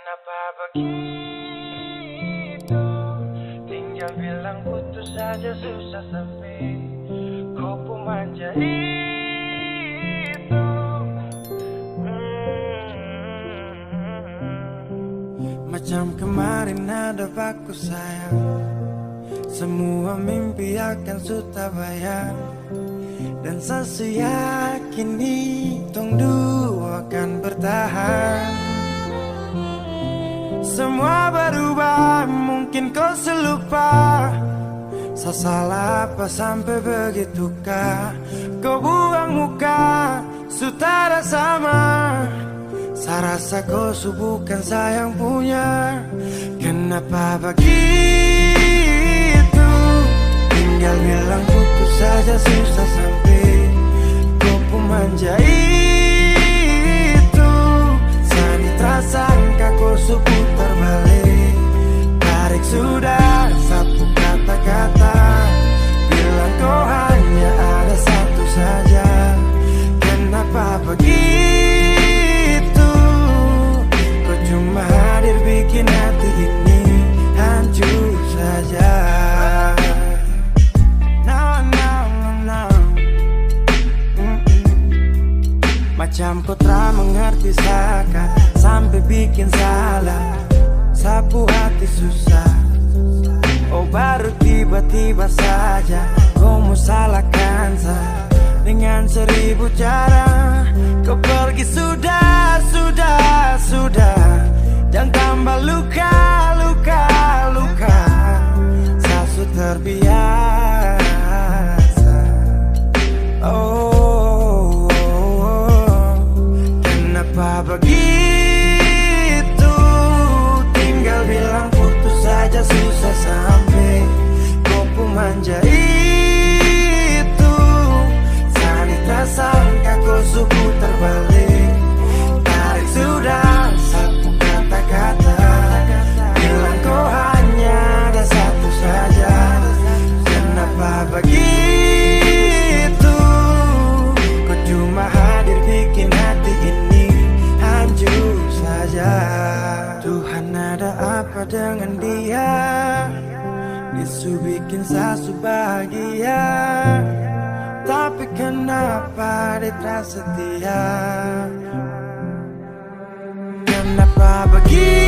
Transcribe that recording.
Kenapa begitu? Tinggal bilang putus saja susah sampai kau manja itu. Macam kemarin ada baku sayang, semua mimpi akan sudah bayang. Dan saya yakin tong dua akan bertahan. Semua berubah, mungkin kau selupa. Saya salah apa sampai begitukah? Kau buang muka, sutara sama. Saya rasa kau bukan sayang punya. Kenapa begitu? Tinggal bilang putus saja susah sampai kau manja itu. Sani tersangka kau putar balik, tarik sudah sapu kata-kata. Bilang kau hanya ada satu saja. Kenapa begitu? Kau cuma hadir bikin hati ini hancur saja. Macam kau tak mengerti saka, sampai bikin salah, sapu hati susah. Oh baru tiba-tiba saja kau mau salahkan saya dengan 1000 cara. Kau pergi sudah. Jangan tambah luka. Saya sudah terbiasa. Kenapa begitu? Tinggal bilang putus saja susah sampai kau manja itu. Sani tersangka kau putar balik, tarik sudah sapu kata-kata. Bilang kau hanya ada satu saja. Kenapa begitu? Kau cuma hadir bikin hati ini hancur saja. Tuhan ada apa dengan dia? Bisu bikin saya bahagia, tapi kenapa dia tak setia? Kenapa begitu?